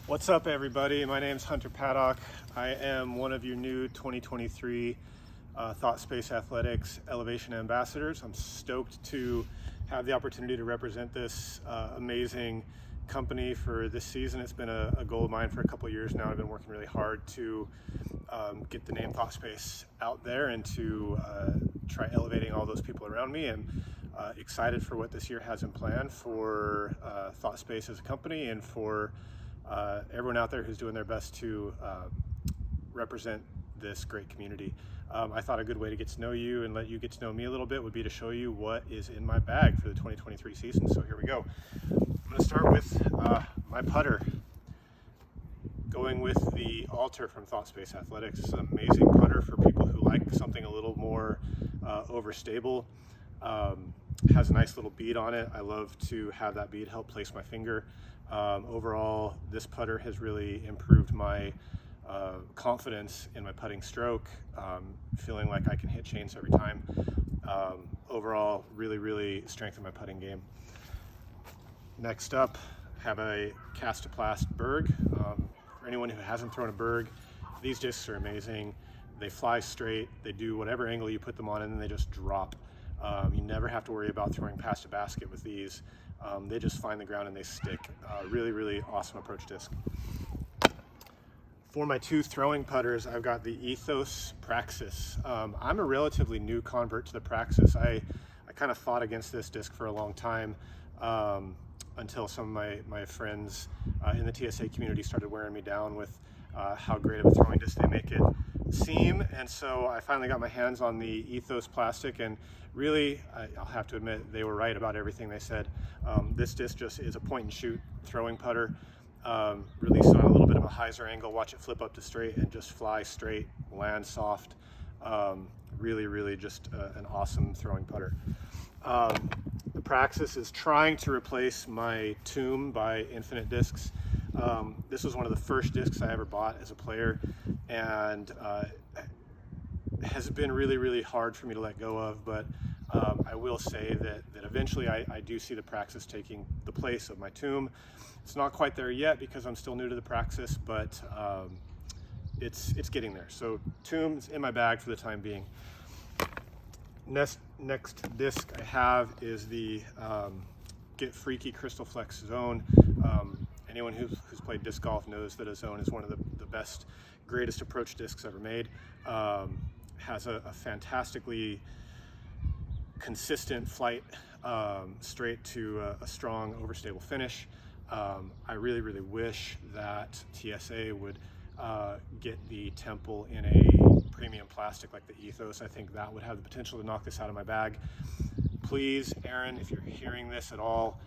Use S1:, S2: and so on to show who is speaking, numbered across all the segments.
S1: What's up, everybody? My name's Hunter Paddock. I am one of your new 2023 Thoughtspace Athletics Elevation Ambassadors. I'm stoked to have the opportunity to represent this amazing company for this season. It's been a goal of mine for a couple of years now. I've been working really hard to get the name Thoughtspace out there and to try elevating all those people around me. And excited for what this year has in plan for Thoughtspace as a company and for everyone out there who's doing their best to represent this great community. I thought a good way to get to know you and let you get to know me a little bit would be to show you what is in my bag for the 2023 season. So here we go. I'm going to start with my putter. Going with the Alter from Thoughtspace Athletics. It's an amazing putter for people who like something a little more overstable. Has a nice little bead on it. I love to have that bead help place my finger. Overall, this putter has really improved my confidence in my putting stroke, feeling like I can hit chains every time. Overall, really strengthened my putting game. Next up, have a Castoplast Berg. For anyone who hasn't thrown a Berg, these discs are amazing. They fly straight, they do whatever angle you put them on, and then they just drop. You never have to worry about throwing past a basket with these. They just find the ground and they stick. Really awesome approach disc. For my two throwing putters, I've got the Ethos Praxis. I'm a relatively new convert to the Praxis. I kind of fought against this disc for a long time until some of my friends in the TSA community started wearing me down with how great of a throwing disc they make it seem. And so I finally got my hands on the Ethos plastic, and really, I'll have to admit, they were right about everything they said. This disc just is a point and shoot throwing putter. Release on a little bit of a hyzer angle, watch it flip up to straight and just fly straight, land soft. Really just an awesome throwing putter. The Praxis is trying to replace my Tomb by Infinite Discs. This was one of the first discs I ever bought as a player, and has been really hard for me to let go of, but I will say that eventually I do see the Praxis taking the place of my Tomb. It's not quite there yet because I'm still new to the Praxis, but it's getting there. So Tomb's in my bag for the time being. Next disc I have is the Get Freaky Crystal Flex Zone. Anyone who's played disc golf knows that a zone is one of the best, greatest approach discs ever made. Has a fantastically consistent flight straight to a strong overstable finish. I really wish that TSA would get the temple in a premium plastic like the Ethos. I think that would have the potential to knock this out of my bag. Please, Aaron, if you're hearing this at all,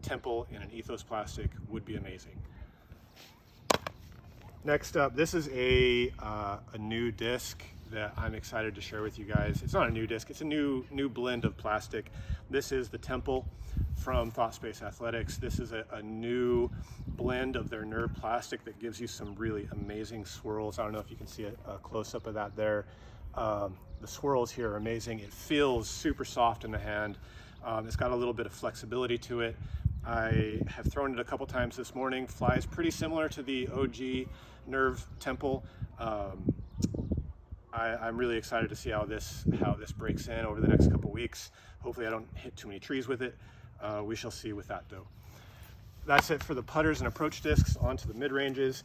S1: temple in an Ethos plastic would be amazing. Next up, this is a new disc that I'm excited to share with you guys. It's not a new disc, it's a new blend of plastic. This is the Temple from Thoughtspace Athletics. This is a new blend of their Nerve plastic that gives you some really amazing swirls. I don't know if you can see a close-up of that there. The swirls here are amazing. It feels super soft in the hand. It's got a little bit of flexibility to it. I have thrown it a couple times this morning. Flies pretty similar to the OG Nerve Temple. I'm really excited to see how this breaks in over the next couple weeks. Hopefully I don't hit too many trees with it. We shall see with that though. That's it for the putters and approach discs. On to the mid-ranges.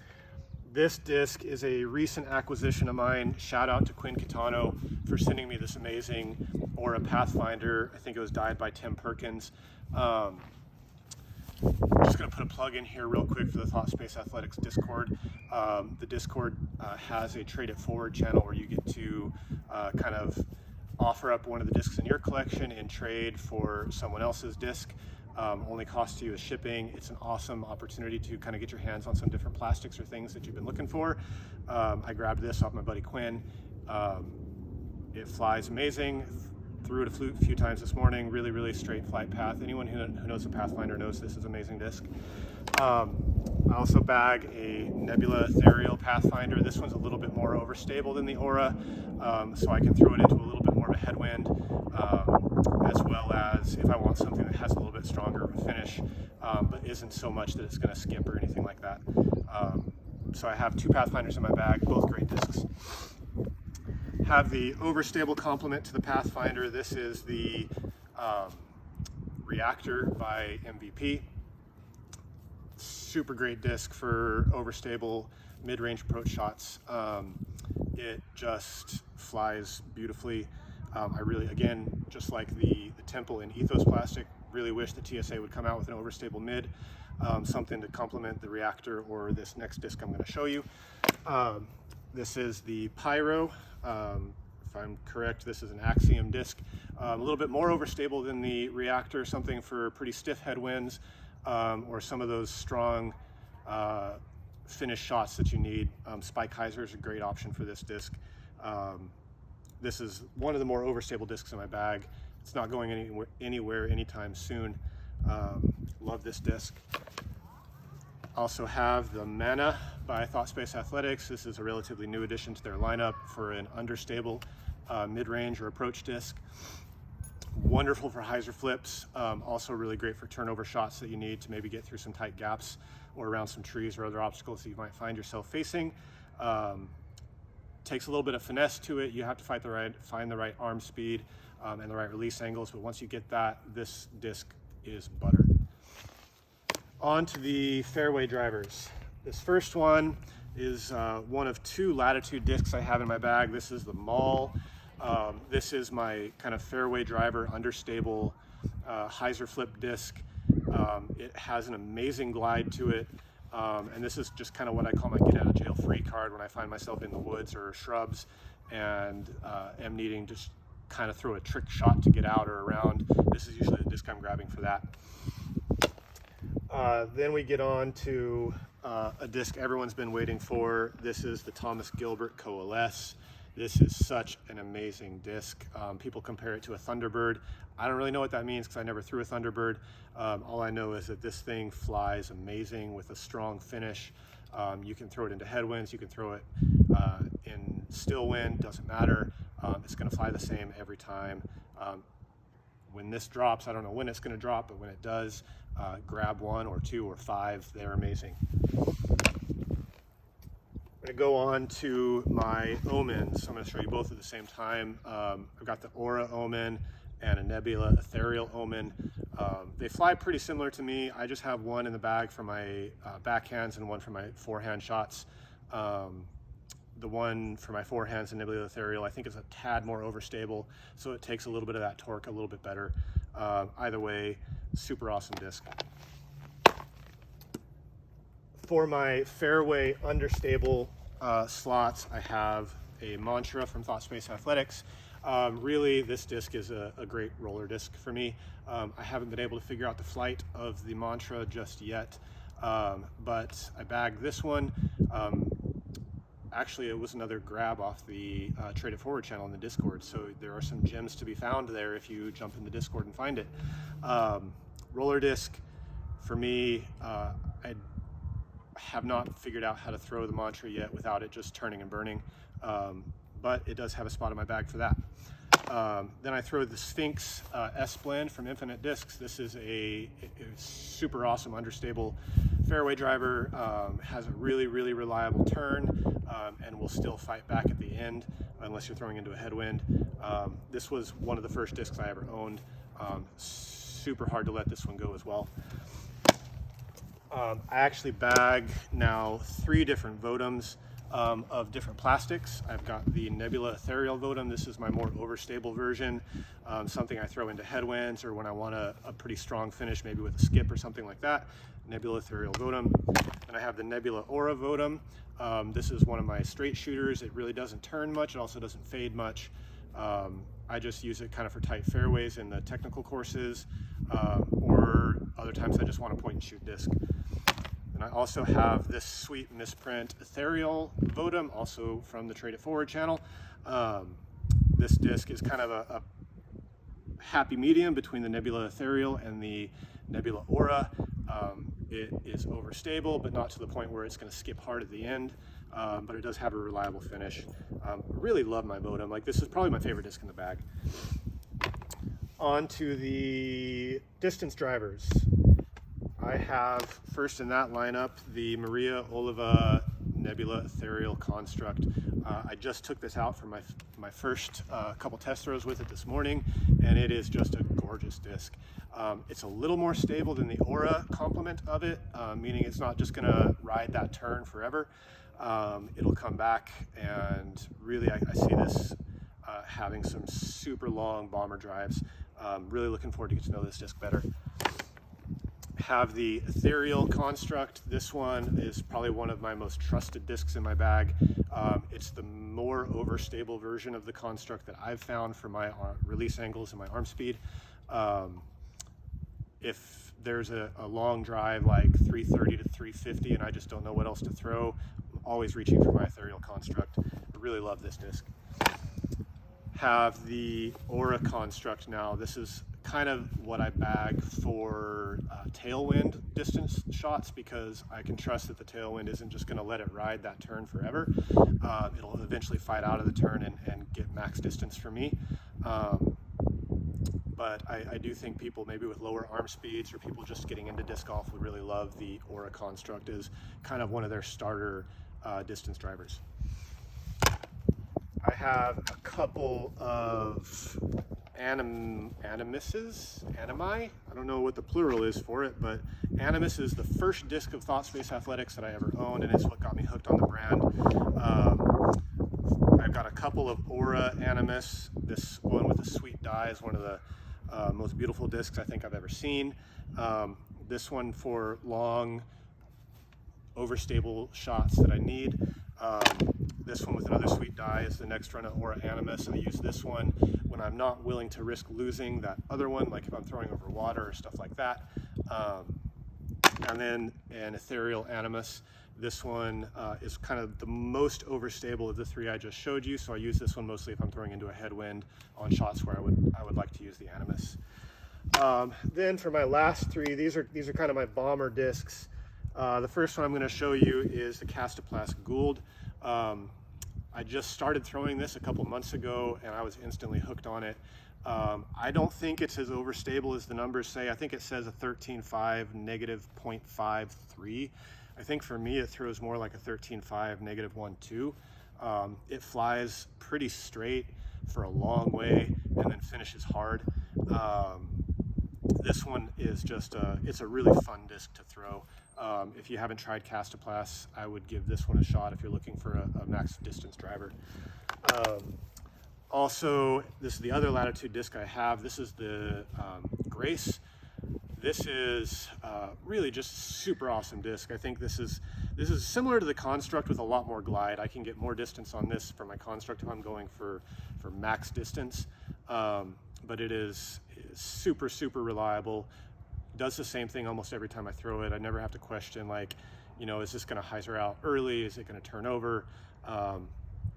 S1: This disc is a recent acquisition of mine. Shout out to Quinn Catano for sending me this amazing Aura Pathfinder. I think it was dyed by Tim Perkins. I'm just going to put a plug in here real quick for the Thoughtspace Athletics Discord. The Discord has a Trade It Forward channel where you get to kind of offer up one of the discs in your collection in trade for someone else's disc. Only costs you is shipping. It's an awesome opportunity to kind of get your hands on some different plastics or things that you've been looking for. I grabbed this off my buddy Quinn. It flies amazing. Threw it a few times this morning. Really straight flight path. Anyone who knows the Pathfinder knows this is an amazing disc. I also bag a Nebula Ethereal Pathfinder. This one's a little bit more overstable than the Aura, so I can throw it into a little bit more of a headwind, as well as if I want something that has a little bit stronger of a finish, but isn't so much that it's going to skip or anything like that. So I have 2 Pathfinders in my bag, both great discs. Have the overstable complement to the Pathfinder. This is the Reactor by MVP. Super great disc for overstable mid-range approach shots. It just flies beautifully. I really, again, just like the Temple and Ethos plastic, really wish the TSA would come out with an overstable mid, something to complement the Reactor or this next disc I'm going to show you. This is the Pyro. If I'm correct, this is an Axiom disc. A little bit more overstable than the Reactor, something for pretty stiff headwinds, or some of those strong finish shots that you need. Spike Heiser is a great option for this disc. This is one of the more overstable discs in my bag. It's not going anywhere anytime soon. Love this disc. Also have the Mana by Thoughtspace Athletics. This is a relatively new addition to their lineup for an understable mid-range or approach disc. Wonderful for hyzer flips. Also really great for turnover shots that you need to maybe get through some tight gaps or around some trees or other obstacles that you might find yourself facing. Takes a little bit of finesse to it. You have to find the right arm speed and the right release angles, but once you get that, this disc is butter. On to the fairway drivers. This first one is one of 2 Latitude discs I have in my bag. This is the Maul. This is my kind of fairway driver understable hyzer flip disc. It has an amazing glide to it, and this is just kind of what I call my get out of jail free card when I find myself in the woods or shrubs and am needing to kind of throw a trick shot to get out or around. This is usually the disc I'm grabbing for that. Then we get on to a disc everyone's been waiting for. This is the Thomas Gilbert Coalesce. This is such an amazing disc. People compare it to a Thunderbird. I don't really know what that means because I never threw a Thunderbird. All I know is that this thing flies amazing with a strong finish. You can throw it into headwinds, you can throw it in still wind, doesn't matter. It's going to fly the same every time. When this drops, I don't know when it's going to drop, but when it does, grab 1 or 2 or 5. They're amazing. I'm going to go on to my omens. I'm going to show you both at the same time. I've got the Aura Omen and a Nebula Ethereal Omen. They fly pretty similar to me. I just have one in the bag for my backhands and one for my forehand shots. The one for my forehands and Nebula Ethereal, I think, is a tad more overstable, so it takes a little bit of that torque a little bit better. Either way, super awesome disc. For my fairway understable slots, I have a Mantra from Thoughtspace Athletics. Really, this disc is a great roller disc for me. I haven't been able to figure out the flight of the Mantra just yet, but I bagged this one. Actually, it was another grab off the Trade It Forward channel in the Discord, so there are some gems to be found there if you jump in the Discord and find it. Roller disc, for me, I have not figured out how to throw the Mantra yet without it just turning and burning, but it does have a spot in my bag for that. Then I throw the Sphinx S-Blend from Infinite Discs. This is a super awesome understable fairway driver, has a really reliable turn, and will still fight back at the end unless you're throwing into a headwind. This was one of the first discs I ever owned. Super hard to let this one go as well. I actually bag now 3 different Vodums of different plastics. I've got the Nebula Ethereal Vodum. This is my more overstable version, something I throw into headwinds or when I want a pretty strong finish, maybe with a skip or something like that. Nebula Ethereal Vodum. And I have the Nebula Aura Vodum. This is one of my straight shooters. It really doesn't turn much. It also doesn't fade much. I just use it kind of for tight fairways in the technical courses, or other times I just want a point and shoot disc. And I also have this sweet misprint Ethereal Vodum, also from the Trade It Forward channel. This disc is kind of a happy medium between the Nebula Ethereal and the Nebula Aura. It is overstable, but not to the point where it's going to skip hard at the end. but it does have a reliable finish. Really love my Modem. Like, this is probably my favorite disc in the bag. On to the distance drivers. I have first in that lineup the Maria Oliva Nebula Ethereal Construct. I just took this out for my first couple test throws with it this morning, and it is just a gorgeous disc. It's a little more stable than the Aura complement of it, meaning it's not just gonna ride that turn forever. It'll come back, and really I see this having some super long bomber drives. Really looking forward to get to know this disc better. Have the Ethereal Construct. This one is probably one of my most trusted discs in my bag. It's the more overstable version of the Construct that I've found for my release angles and my arm speed. If there's a long drive like 330 to 350 and I just don't know what else to throw, I'm always reaching for my Ethereal Construct. I really love this disc. Have the Aura Construct now. This is kind of what I bag for tailwind distance shots, because I can trust that the tailwind isn't just going to let it ride that turn forever. It'll eventually fight out of the turn and get max distance for me. But I do think people maybe with lower arm speeds or people just getting into disc golf would really love the Aura Construct as kind of one of their starter distance drivers. I have a couple of animi, I don't know what the plural is for it, but Animus is the first disc of Thoughtspace Athletics that I ever owned, and it's what got me hooked on the brand. I've got a couple of Aura Animus. This one with the sweet die is one of the most beautiful discs I think I've ever seen. This one for long, overstable shots that I need. This one with another sweet die is the next run of Aura Animus. I use this one when I'm not willing to risk losing that other one, like if I'm throwing over water or stuff like that. And then an Ethereal Animus. This one is kind of the most overstable of the three I just showed you, so I use this one mostly if I'm throwing into a headwind on shots where I would like to use the Animus. Then for my last three, these are kind of my bomber discs. The first one I'm going to show you is the Castoplast Gould. I just started throwing this a couple months ago and I was instantly hooked on it. I don't think it's as overstable as the numbers say. I think it says a 13.5 -0.53. I think for me it throws more like a 13.5 -1.2. It flies pretty straight for a long way and then finishes hard. This one is just it's a really fun disc to throw. If you haven't tried Castoplast, I would give this one a shot if you're looking for a max distance driver. Also, this is the other Latitude disc I have. This is the Grace. This is really just a super awesome disc. I think this is similar to the Construct with a lot more glide. I can get more distance on this for my Construct if I'm going for max distance. But it is super, super reliable. Does the same thing almost every time I throw it. I never have to question, like, you know, is this going to hyzer out early? Is it going to turn over?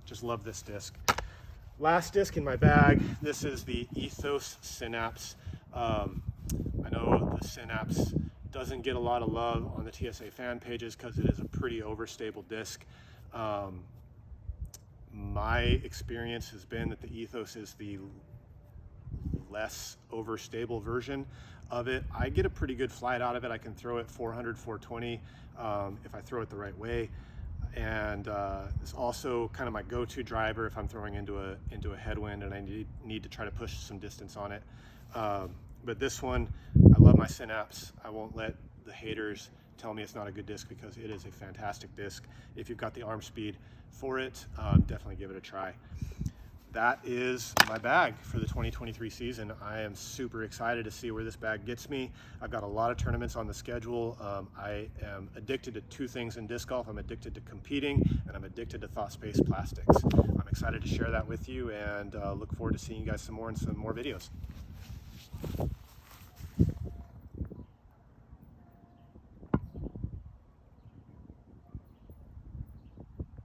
S1: Just love this disc. Last disc in my bag, this is the Ethos Synapse. I know the Synapse doesn't get a lot of love on the TSA fan pages because it is a pretty overstable disc. My experience has been that the Ethos is the less overstable version of it. I get a pretty good flight out of it. I can throw it 400, 420 if I throw it the right way. And it's also kind of my go-to driver if I'm throwing into a headwind and I need to try to push some distance on it. But this one, I love my Synapse. I won't let the haters tell me it's not a good disc because it is a fantastic disc. If you've got the arm speed for it, definitely give it a try. That is my bag for the 2023 season. I am super excited to see where this bag gets me. I've got a lot of tournaments on the schedule. I am addicted to two things in disc golf. I'm addicted to competing and I'm addicted to Thoughtspace plastics. I'm excited to share that with you and look forward to seeing you guys some more in some more videos.